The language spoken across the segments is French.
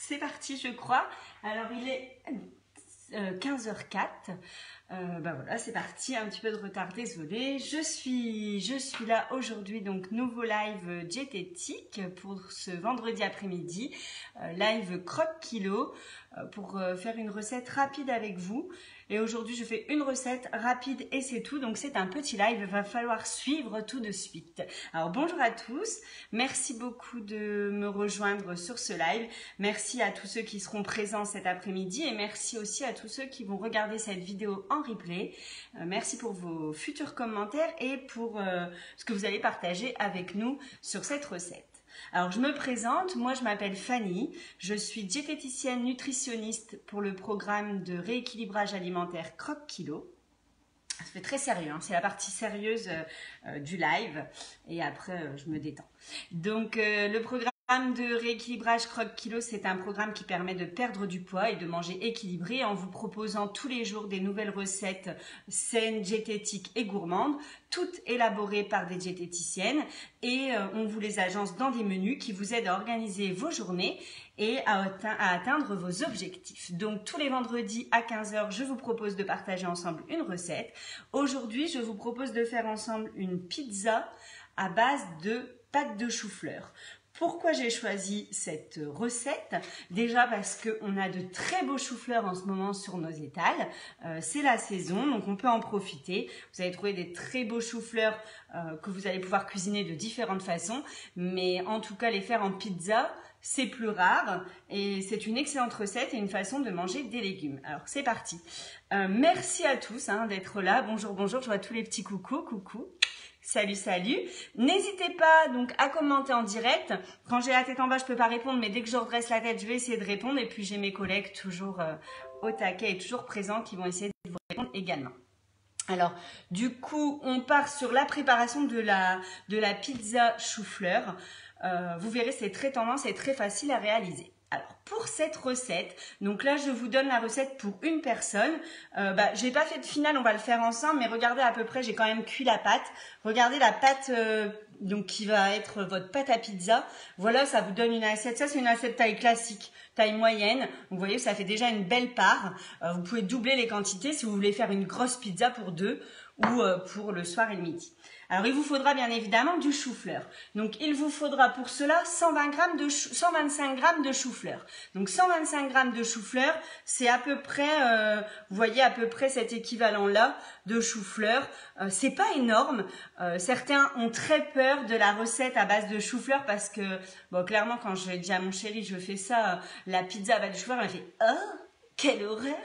c'est parti je crois. Alors il est 15h04. Ben voilà, c'est parti, un petit peu de retard, désolé. Je suis là aujourd'hui, donc nouveau live diététique pour ce vendredi après-midi, live croque kilo pour faire une recette rapide avec vous. Et aujourd'hui, je fais une recette rapide et c'est tout. Donc c'est un petit live, il va falloir suivre tout de suite. Alors bonjour à tous, merci beaucoup de me rejoindre sur ce live. Merci à tous ceux qui seront présents cet après-midi et merci aussi à tous ceux qui vont regarder cette vidéo en replay. Merci pour vos futurs commentaires et pour ce que vous allez partager avec nous sur cette recette. Alors je me présente, moi je m'appelle Fanny, je suis diététicienne nutritionniste pour le programme de rééquilibrage alimentaire Croque Kilo. Ça fait très sérieux, hein, c'est la partie sérieuse du live et après je me détends. Donc le programme de rééquilibrage Croque Kilo, c'est un programme qui permet de perdre du poids et de manger équilibré en vous proposant tous les jours des nouvelles recettes saines, diététiques et gourmandes, toutes élaborées par des diététiciennes et on vous les agence dans des menus qui vous aident à organiser vos journées et à atteindre vos objectifs. Donc tous les vendredis à 15h, je vous propose de partager ensemble une recette. Aujourd'hui, je vous propose de faire ensemble une pizza à base de pâte de chou-fleur. Pourquoi j'ai choisi cette recette? Déjà parce qu'on a de très beaux choux-fleurs en ce moment sur nos étals. C'est la saison, donc on peut en profiter. Vous allez trouver des très beaux choux-fleurs que vous allez pouvoir cuisiner de différentes façons. Mais en tout cas, les faire en pizza, c'est plus rare. Et c'est une excellente recette et une façon de manger des légumes. Alors c'est parti. Merci à tous d'être là. Bonjour, bonjour. Je vois tous les petits coucou. Salut, salut. N'hésitez pas donc à commenter en direct. Quand j'ai la tête en bas, je peux pas répondre, mais dès que je redresse la tête, je vais essayer de répondre. Et puis j'ai mes collègues toujours au taquet et toujours présents qui vont essayer de vous répondre également. Alors, du coup, on part sur la préparation de la pizza chou-fleur. Vous verrez, c'est très tendance et très facile à réaliser. Alors, pour cette recette, donc là, je vous donne la recette pour une personne. J'ai pas fait de finale, on va le faire ensemble, mais regardez à peu près, j'ai quand même cuit la pâte. Regardez la pâte donc qui va être votre pâte à pizza. Voilà, ça vous donne une assiette. Ça, c'est une assiette taille classique, taille moyenne. Vous voyez, ça fait déjà une belle part. Vous pouvez doubler les quantités si vous voulez faire une grosse pizza pour deux ou pour le soir et le midi. Alors, il vous faudra bien évidemment du chou-fleur. Donc, il vous faudra pour cela 125 g de chou-fleur. Donc, 125 g de chou-fleur, c'est à peu près, vous voyez à peu près cet équivalent-là de chou-fleur. C'est pas énorme. Certains ont très peur de la recette à base de chou-fleur parce que, bon, clairement, quand je dis à mon chéri, je fais ça, la pizza à base de chou-fleur, il fait « Oh !» Quelle horreur!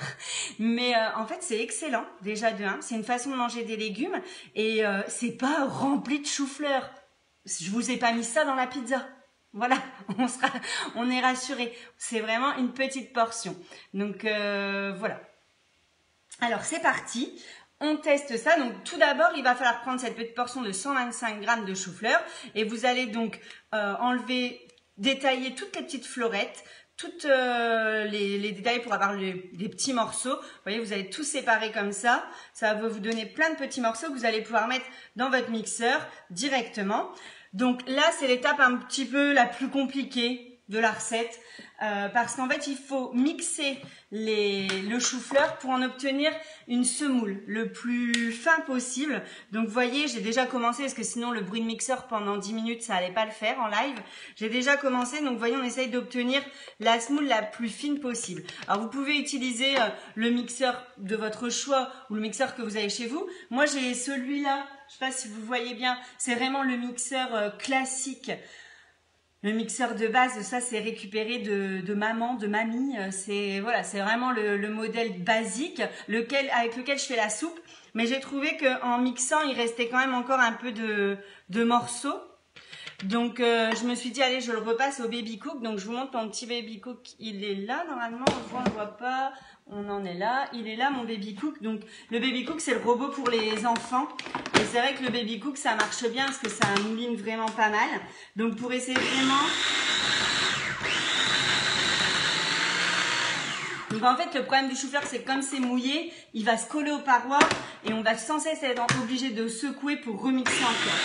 Mais en fait, c'est excellent, déjà de 1. C'est une façon de manger des légumes et c'est pas rempli de chou-fleur. Je vous ai pas mis ça dans la pizza. Voilà, on est rassuré. C'est vraiment une petite portion. Donc voilà. Alors c'est parti. On teste ça. Donc tout d'abord, il va falloir prendre cette petite portion de 125 g de chou-fleur et vous allez donc détailler toutes les petites florettes. Toutes les détails pour avoir les petits morceaux. Vous voyez, vous allez tout séparer comme ça. Ça va vous donner plein de petits morceaux que vous allez pouvoir mettre dans votre mixeur directement. Donc là, c'est l'étape un petit peu la plus compliquée de la recette. Parce qu'en fait, il faut mixer le chou-fleur pour en obtenir une semoule le plus fin possible. Donc, vous voyez, j'ai déjà commencé parce que sinon, le bruit de mixeur pendant 10 minutes, ça allait pas le faire en live. J'ai déjà commencé. Donc, vous voyez, on essaye d'obtenir la semoule la plus fine possible. Alors, vous pouvez utiliser le mixeur de votre choix ou le mixeur que vous avez chez vous. Moi, j'ai celui-là. Je sais pas si vous voyez bien. C'est vraiment le mixeur classique. Le mixeur de base, ça c'est récupéré de maman, de mamie. C'est vraiment le modèle basique avec lequel je fais la soupe. Mais j'ai trouvé qu'en mixant, il restait quand même encore un peu de morceaux. Donc je me suis dit allez, je le repasse au baby cook. Donc je vous montre mon petit baby cook. Il est là normalement, on ne voit pas. On en est là, il est là mon baby cook. Donc le baby cook c'est le robot pour les enfants. Et c'est vrai que le baby cook ça marche bien parce que ça mouline vraiment pas mal. Donc pour essayer vraiment... Donc en fait le problème du chou-fleur c'est que comme c'est mouillé, il va se coller aux parois et on va sans cesse être obligé de secouer pour remixer encore.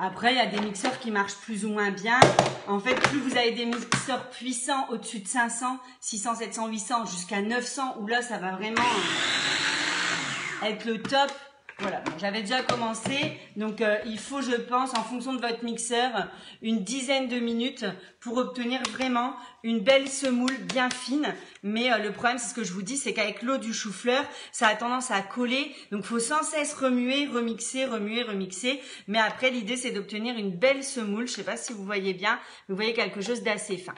Après, il y a des mixeurs qui marchent plus ou moins bien. En fait, plus vous avez des mixeurs puissants au-dessus de 500, 600, 700, 800, jusqu'à 900, où là, ça va vraiment être le top. Voilà, bon, j'avais déjà commencé, donc il faut, je pense, en fonction de votre mixeur, une dizaine de minutes pour obtenir vraiment une belle semoule bien fine. Mais le problème, c'est ce que je vous dis, c'est qu'avec l'eau du chou-fleur, ça a tendance à coller. Donc, il faut sans cesse remuer, remixer, remuer, remixer. Mais après, l'idée, c'est d'obtenir une belle semoule. Je ne sais pas si vous voyez bien, vous voyez quelque chose d'assez fin.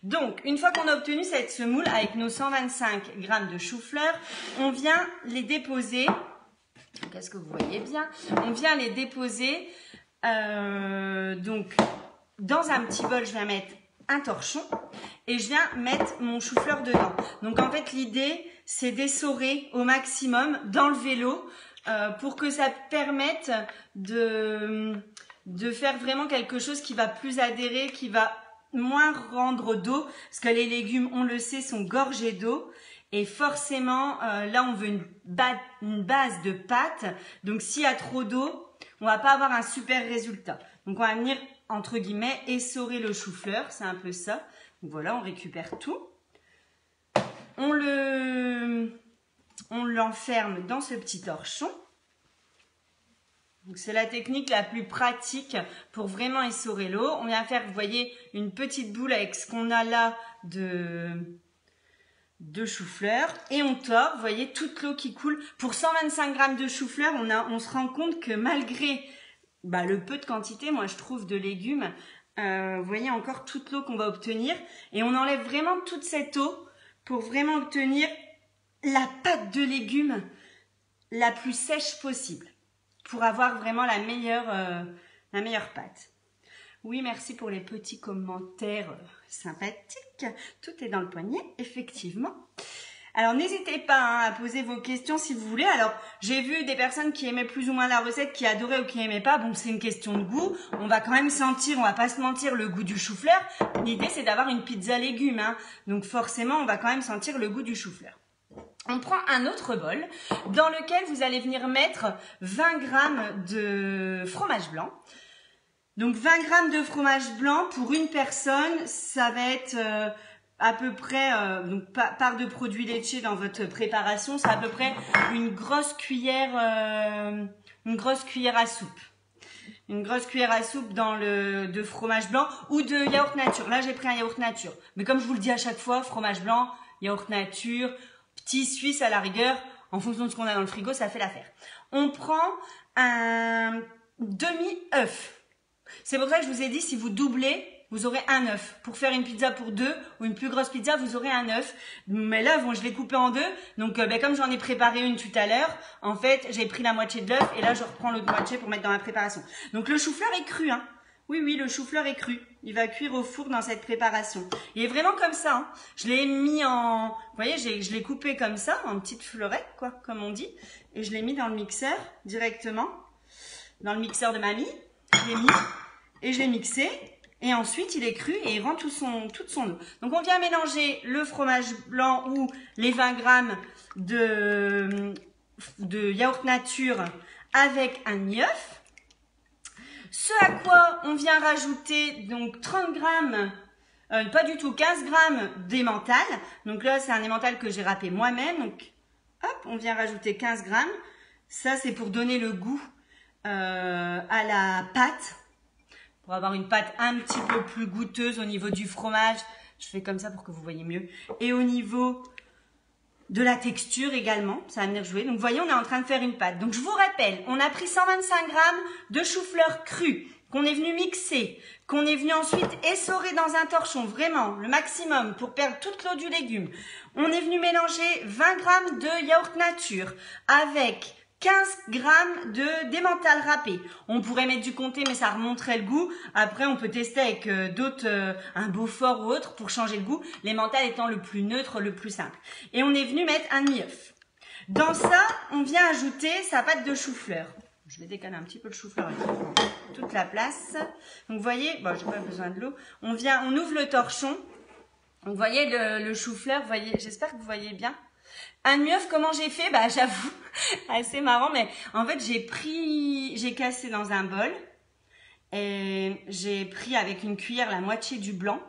Donc, une fois qu'on a obtenu cette semoule, avec nos 125 g de chou-fleur, on vient les déposer. Qu'est-ce que vous voyez bien? On vient les déposer donc dans un petit bol. Je viens mettre un torchon et je viens mettre mon chou-fleur dedans. Donc en fait l'idée c'est d'essorer au maximum dans le vélo pour que ça permette de faire vraiment quelque chose qui va plus adhérer, qui va moins rendre d'eau, parce que les légumes, on le sait, sont gorgés d'eau. Et forcément, là, on veut une base de pâte. Donc, s'il y a trop d'eau, on va pas avoir un super résultat. Donc, on va venir, entre guillemets, essorer le chou-fleur. C'est un peu ça. Donc, voilà, on récupère tout. On l'enferme dans ce petit torchon. Donc, c'est la technique la plus pratique pour vraiment essorer l'eau. On vient faire, vous voyez, une petite boule avec ce qu'on a là de chou-fleur et on tord, vous voyez toute l'eau qui coule. Pour 125 g de chou-fleur, on se rend compte que malgré le peu de quantité, moi je trouve, de légumes, vous voyez encore toute l'eau qu'on va obtenir et on enlève vraiment toute cette eau pour vraiment obtenir la pâte de légumes la plus sèche possible pour avoir vraiment la meilleure pâte. Oui, merci pour les petits commentaires sympathiques. Tout est dans le poignet, effectivement. Alors, n'hésitez pas à poser vos questions si vous voulez. Alors, j'ai vu des personnes qui aimaient plus ou moins la recette, qui adoraient ou qui n'aimaient pas. Bon, c'est une question de goût. On va quand même sentir, on va pas se mentir, le goût du chou-fleur. L'idée, c'est d'avoir une pizza légumes, hein. Donc, forcément, on va quand même sentir le goût du chou-fleur. On prend un autre bol dans lequel vous allez venir mettre 20 g de fromage blanc. Donc 20 g de fromage blanc pour une personne, ça va être à peu près, donc part de produits laitiers dans votre préparation, c'est à peu près une grosse cuillère à soupe. Une grosse cuillère à soupe de fromage blanc ou de yaourt nature. Là, j'ai pris un yaourt nature. Mais comme je vous le dis à chaque fois, fromage blanc, yaourt nature, petit suisse à la rigueur, en fonction de ce qu'on a dans le frigo, ça fait l'affaire. On prend un demi-œuf. C'est pour ça que je vous ai dit, si vous doublez, vous aurez un œuf. Pour faire une pizza pour deux ou une plus grosse pizza, vous aurez un œuf. Mais là, bon, je l'ai coupé en deux. Donc, comme j'en ai préparé une tout à l'heure, en fait, j'ai pris la moitié de l'œuf et là, je reprends l'autre moitié pour mettre dans la préparation. Donc, le chou-fleur est cru, hein. Oui, oui, le chou-fleur est cru. Il va cuire au four dans cette préparation. Il est vraiment comme ça, hein. Je l'ai mis en... Vous voyez, je l'ai coupé comme ça, en petites fleurettes, quoi, comme on dit. Et je l'ai mis dans le mixeur, directement. Dans le mixeur de mamie. Je l'ai mis et je l'ai mixé. Et ensuite, il est cru et il rend toute son eau. Donc, on vient mélanger le fromage blanc ou les 20 grammes de yaourt nature avec un demi-œuf. Ce à quoi on vient rajouter donc 30 grammes, pas du tout, 15 grammes d'emmental. Donc là, c'est un emmental que j'ai râpé moi-même. Donc, hop, on vient rajouter 15 grammes. Ça, c'est pour donner le goût à la pâte. Pour avoir une pâte un petit peu plus goûteuse au niveau du fromage. Je fais comme ça pour que vous voyez mieux. Et au niveau de la texture également, ça va venir jouer. Donc, vous voyez, on est en train de faire une pâte. Donc, je vous rappelle, on a pris 125 grammes de chou-fleur cru, qu'on est venu mixer, qu'on est venu ensuite essorer dans un torchon, vraiment, le maximum, pour perdre toute l'eau du légume. On est venu mélanger 20 grammes de yaourt nature avec 15 grammes d'emmental râpé. On pourrait mettre du comté, mais ça remonterait le goût. Après, on peut tester avec un Beaufort ou autre pour changer le goût. L'emmental étant le plus neutre, le plus simple. Et on est venu mettre un demi-œuf. Dans ça, on vient ajouter sa pâte de chou-fleur. Je vais décaler un petit peu le chou-fleur qui prend toute la place. Donc, vous voyez, bon, j'ai pas besoin de l'eau. On ouvre le torchon. Donc, vous voyez le chou-fleur, vous voyez, j'espère que vous voyez bien. Un demi-œuf, comment j'ai fait? Bah, j'avoue, assez marrant, mais en fait, j'ai cassé dans un bol Et j'ai pris avec une cuillère la moitié du blanc.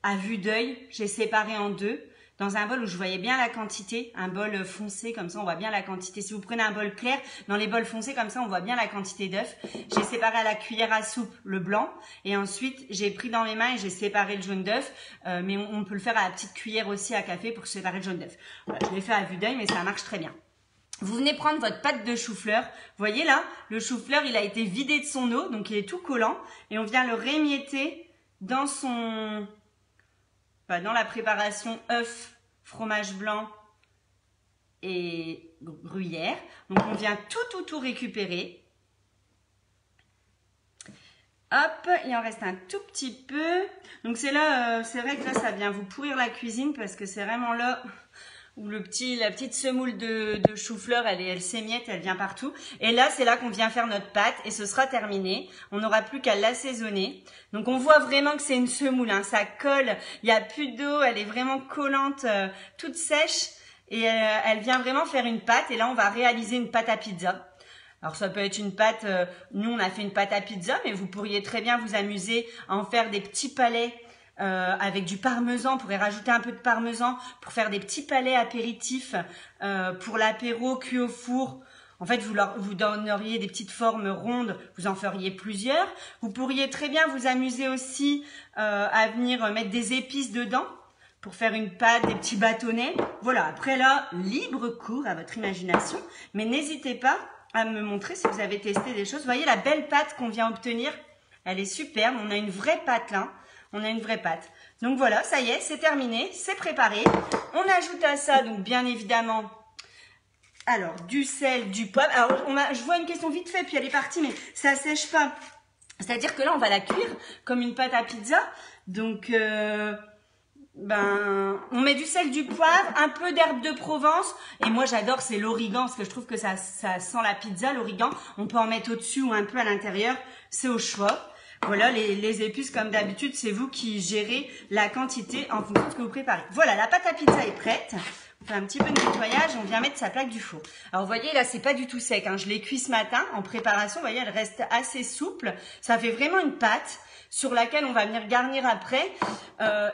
À vue d'œil, j'ai séparé en deux. Dans un bol où je voyais bien la quantité, un bol foncé, comme ça on voit bien la quantité. Si vous prenez un bol clair, dans les bols foncés, comme ça on voit bien la quantité d'œufs. J'ai séparé à la cuillère à soupe le blanc et ensuite j'ai pris dans mes mains et j'ai séparé le jaune d'œuf. Mais on peut le faire à la petite cuillère aussi à café pour séparer le jaune d'œuf. Voilà, je l'ai fait à vue d'œil mais ça marche très bien. Vous venez prendre votre pâte de chou-fleur. Vous voyez là, le chou-fleur il a été vidé de son eau, donc il est tout collant. Et on vient le rémietter dans dans la préparation œuf, fromage blanc et gruyère. Donc on vient tout récupérer. Hop, il en reste un tout petit peu. Donc c'est là, c'est vrai que là ça vient vous pourrir la cuisine parce que c'est vraiment là où la petite semoule de chou-fleur, elle s'émiette, elle vient partout. Et là, c'est là qu'on vient faire notre pâte et ce sera terminé. On n'aura plus qu'à l'assaisonner. Donc, on voit vraiment que c'est une semoule, hein. Ça colle, il n'y a plus d'eau, elle est vraiment collante, toute sèche. Et elle vient vraiment faire une pâte. Et là, on va réaliser une pâte à pizza. Alors, ça peut être une pâte, nous, on a fait une pâte à pizza, mais vous pourriez très bien vous amuser à en faire des petits palets avec du parmesan, vous pourrez rajouter un peu de parmesan pour faire des petits palets apéritifs pour l'apéro cuit au four. En fait, vous donneriez des petites formes rondes, vous en feriez plusieurs. Vous pourriez très bien vous amuser aussi à venir mettre des épices dedans pour faire une pâte, des petits bâtonnets. Voilà, après là, libre cours à votre imagination, mais n'hésitez pas à me montrer si vous avez testé des choses. Vous voyez la belle pâte qu'on vient obtenir, elle est superbe, on a une vraie pâte là. On a une vraie pâte. Donc voilà, ça y est, c'est terminé, c'est préparé. On ajoute à ça, donc bien évidemment, alors du sel, du poivre. Alors je vois une question vite fait, puis elle est partie, mais ça sèche pas. C'est-à-dire que là, on va la cuire comme une pâte à pizza. Donc, on met du sel, du poivre, un peu d'herbe de Provence. Et moi, j'adore, c'est l'origan, parce que je trouve que ça sent la pizza, l'origan. On peut en mettre au-dessus ou un peu à l'intérieur, c'est au choix. Voilà, les épices, comme d'habitude, c'est vous qui gérez la quantité en fonction de ce que vous préparez. Voilà, la pâte à pizza est prête. On fait un petit peu de nettoyage, on vient mettre sa plaque du four. Alors, vous voyez, là, c'est pas du tout sec, hein. Je l'ai cuit ce matin en préparation. Vous voyez, elle reste assez souple. Ça fait vraiment une pâte sur laquelle on va venir garnir après.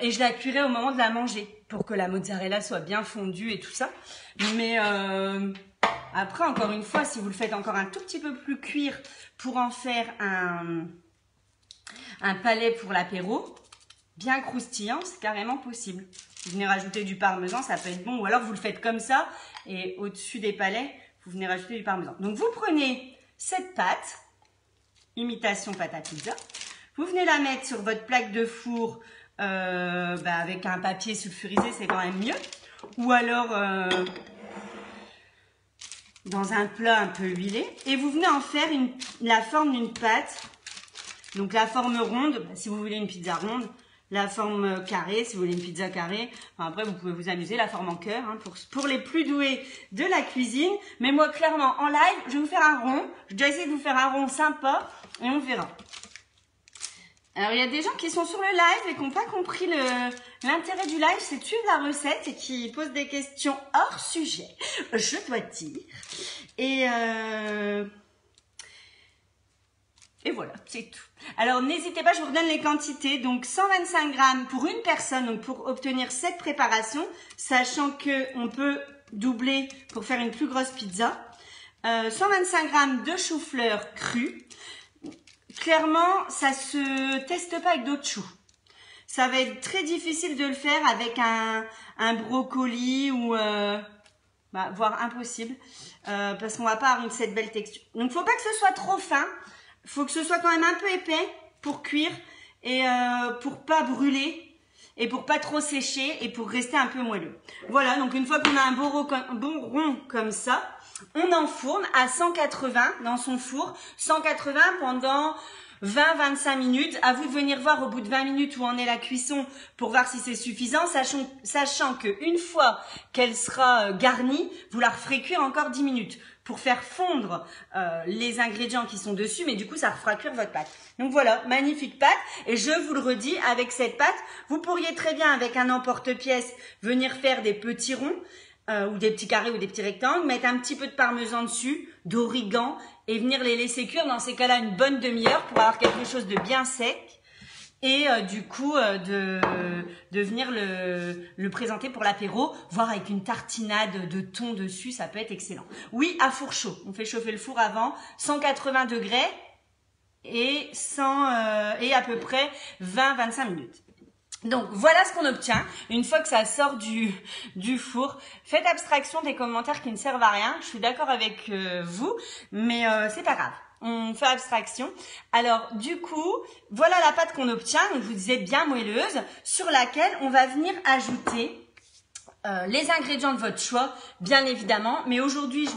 Et je la cuirai au moment de la manger pour que la mozzarella soit bien fondue et tout ça. Mais après, encore une fois, si vous le faites encore un tout petit peu plus cuire pour en faire un palais pour l'apéro, bien croustillant, c'est carrément possible. Vous venez rajouter du parmesan, ça peut être bon. Ou alors vous le faites comme ça et au-dessus des palais, vous venez rajouter du parmesan. Donc vous prenez cette pâte, imitation pâte à pizza. Vous venez la mettre sur votre plaque de four avec un papier sulfurisé, c'est quand même mieux. Ou alors dans un plat un peu huilé. Et vous venez en faire la forme d'une pâte. Donc la forme ronde, si vous voulez une pizza ronde, la forme carrée, si vous voulez une pizza carrée. Enfin, après, vous pouvez vous amuser, la forme en cœur, hein, pour les plus doués de la cuisine. Mais moi, clairement, en live, je vais vous faire un rond. Je vais essayer de vous faire un rond sympa et on verra. Alors, il y a des gens qui sont sur le live et qui n'ont pas compris l'intérêt du live, c'est de suivre la recette et qui posent des questions hors sujet, je dois dire. Et voilà, c'est tout. Alors, n'hésitez pas, je vous redonne les quantités. Donc, 125 grammes pour une personne, donc pour obtenir cette préparation, sachant qu'on peut doubler pour faire une plus grosse pizza. 125 grammes de chou-fleur cru. Clairement, ça se teste pas avec d'autres choux. Ça va être très difficile de le faire avec un brocoli ou... voire impossible, parce qu'on va pas avoir cette belle texture. Donc, faut pas que ce soit trop fin. Faut que ce soit quand même un peu épais pour cuire et pour pas brûler et pour pas trop sécher et pour rester un peu moelleux. Voilà, donc une fois qu'on a un bon rond comme ça, on enfourne à 180 dans son four, 180 pendant 20-25 minutes. À vous de venir voir au bout de 20 minutes où en est la cuisson pour voir si c'est suffisant, sachant qu'une fois qu'elle sera garnie, vous la referez cuire encore 10 minutes pour faire fondre les ingrédients qui sont dessus, mais du coup, ça fera cuire votre pâte. Donc voilà, magnifique pâte. Et je vous le redis, avec cette pâte, vous pourriez très bien, avec un emporte-pièce, venir faire des petits ronds, ou des petits carrés ou des petits rectangles, mettre un petit peu de parmesan dessus, d'origan, et venir les laisser cuire dans ces cas-là une bonne demi-heure pour avoir quelque chose de bien sec. Et du coup, de venir le présenter pour l'apéro, voire avec une tartinade de thon dessus, ça peut être excellent. Oui, à four chaud. On fait chauffer le four avant, 180 degrés et à peu près 20-25 minutes. Donc voilà ce qu'on obtient une fois que ça sort du four. Faites abstraction des commentaires qui ne servent à rien. Je suis d'accord avec vous, mais c'est pas grave. On fait abstraction. Alors du coup, voilà la pâte qu'on obtient. Donc, je vous disais bien moelleuse, sur laquelle on va venir ajouter les ingrédients de votre choix, bien évidemment. Mais aujourd'hui, je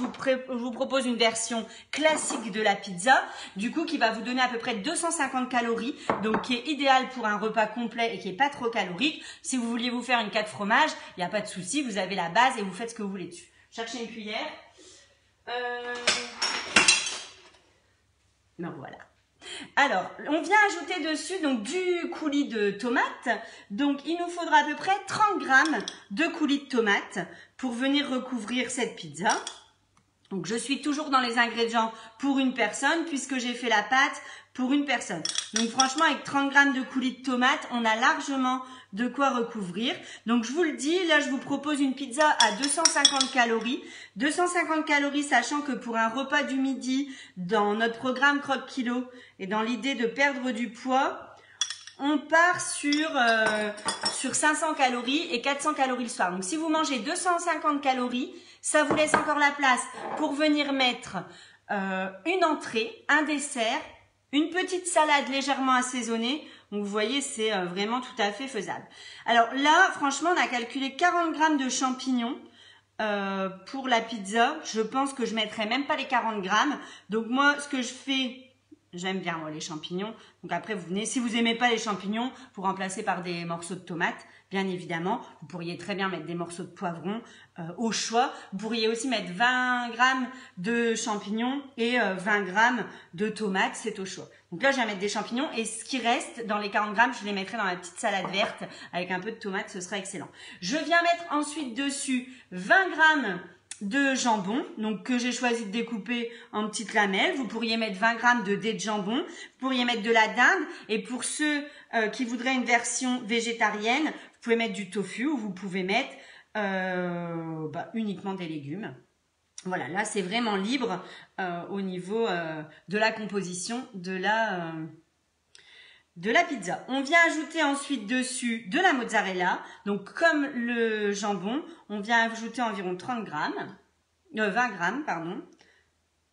vous propose une version classique de la pizza, du coup, qui va vous donner à peu près 250 calories, donc qui est idéal pour un repas complet et qui est pas trop calorique. Si vous vouliez vous faire une 4 fromages, il n'y a pas de souci, vous avez la base et vous faites ce que vous voulez dessus. Cherchez une cuillère. Non, voilà. Alors, on vient ajouter dessus donc du coulis de tomates. Donc, il nous faudra à peu près 30 grammes de coulis de tomates pour venir recouvrir cette pizza. Donc, je suis toujours dans les ingrédients pour une personne puisque j'ai fait la pâte pour une personne. Donc, franchement, avec 30 grammes de coulis de tomates, on a largement de quoi recouvrir. Donc, je vous le dis, là, je vous propose une pizza à 250 calories. 250 calories, sachant que pour un repas du midi, dans notre programme Croque Kilo et dans l'idée de perdre du poids, on part sur 500 calories et 400 calories le soir. Donc, si vous mangez 250 calories, ça vous laisse encore la place pour venir mettre une entrée, un dessert, une petite salade légèrement assaisonnée. Donc, vous voyez, c'est vraiment tout à fait faisable. Alors là, franchement, on a calculé 40 grammes de champignons pour la pizza. Je pense que je mettrai même pas les 40 grammes. Donc, moi, ce que je fais, j'aime bien moi les champignons. Donc après, vous venez, si vous aimez pas les champignons, vous remplacez par des morceaux de tomates, bien évidemment. Vous pourriez très bien mettre des morceaux de poivron au choix. Vous pourriez aussi mettre 20 grammes de champignons et 20 grammes de tomates, c'est au choix. Donc là, je vais mettre des champignons et ce qui reste dans les 40 grammes, je les mettrai dans la petite salade verte avec un peu de tomate, ce sera excellent. Je viens mettre ensuite dessus 20 grammes de jambon, donc que j'ai choisi de découper en petites lamelles. Vous pourriez mettre 20 grammes de dés de jambon, vous pourriez mettre de la dinde, et pour ceux qui voudraient une version végétarienne, vous pouvez mettre du tofu ou vous pouvez mettre uniquement des légumes. Voilà, là c'est vraiment libre au niveau de la composition de la pizza. On vient ajouter ensuite dessus de la mozzarella. Donc comme le jambon, on vient ajouter environ 20 grammes, pardon.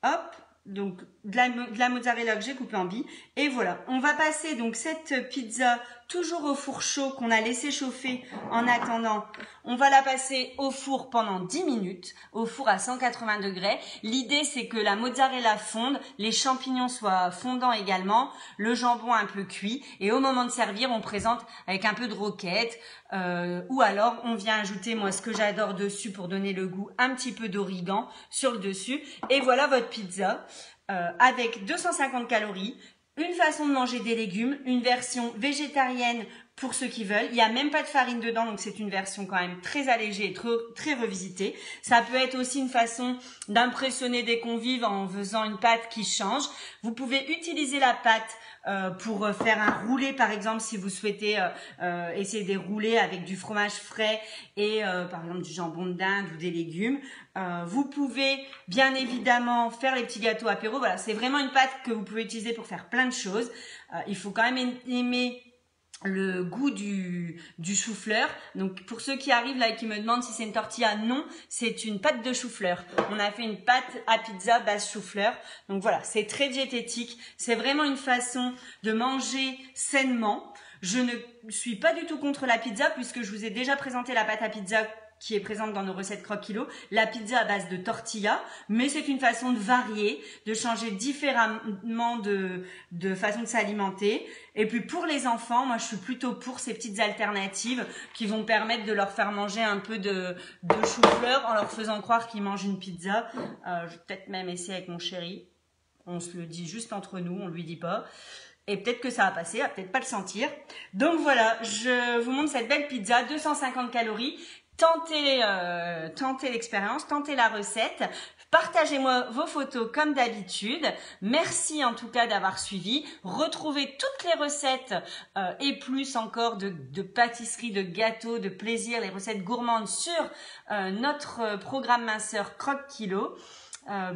Hop, donc de la mozzarella que j'ai coupée en billes. Et voilà, on va passer donc cette pizza toujours au four chaud qu'on a laissé chauffer en attendant. On va la passer au four pendant 10 minutes, au four à 180 degrés. L'idée, c'est que la mozzarella fonde, les champignons soient fondants également, le jambon un peu cuit. Et au moment de servir, on présente avec un peu de roquette. Ou alors, on vient ajouter, moi, ce que j'adore dessus pour donner le goût, un petit peu d'origan sur le dessus. Et voilà votre pizza avec 250 calories. Une façon de manger des légumes, une version végétarienne pour ceux qui veulent. Il n'y a même pas de farine dedans, donc c'est une version quand même très allégée et très revisitée. Ça peut être aussi une façon d'impressionner des convives en faisant une pâte qui change. Vous pouvez utiliser la pâte pour faire un roulé, par exemple, si vous souhaitez essayer des roulés avec du fromage frais et par exemple du jambon de dinde ou des légumes. Vous pouvez bien évidemment faire les petits gâteaux apéro. Voilà, c'est vraiment une pâte que vous pouvez utiliser pour faire plein de choses. Il faut quand même aimer le goût du chou-fleur. Donc pour ceux qui arrivent là et qui me demandent si c'est une tortilla, non, c'est une pâte de chou-fleur. On a fait une pâte à pizza base chou-fleur. Donc voilà, c'est très diététique. C'est vraiment une façon de manger sainement. Je ne suis pas du tout contre la pizza puisque je vous ai déjà présenté la pâte à pizza qui est présente dans nos recettes Croque Kilo, la pizza à base de tortilla, mais c'est une façon de varier, de changer différemment de façon de s'alimenter. Et puis pour les enfants, moi je suis plutôt pour ces petites alternatives qui vont permettre de leur faire manger un peu de chou-fleur en leur faisant croire qu'ils mangent une pizza. Je vais peut-être même essayer avec mon chéri. On se le dit juste entre nous, on lui dit pas. Et peut-être que ça va passer, à peut-être pas le sentir. Donc voilà, je vous montre cette belle pizza, 250 calories. Tentez l'expérience, tentez la recette. Partagez-moi vos photos comme d'habitude. Merci en tout cas d'avoir suivi. Retrouvez toutes les recettes et plus encore de pâtisseries, de gâteaux, de plaisir, les recettes gourmandes sur notre programme minceur Croque Kilo.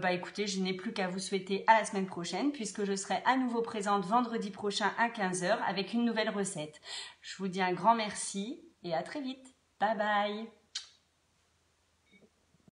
Écoutez, je n'ai plus qu'à vous souhaiter à la semaine prochaine puisque je serai à nouveau présente vendredi prochain à 15 h avec une nouvelle recette. Je vous dis un grand merci et à très vite. Bye bye.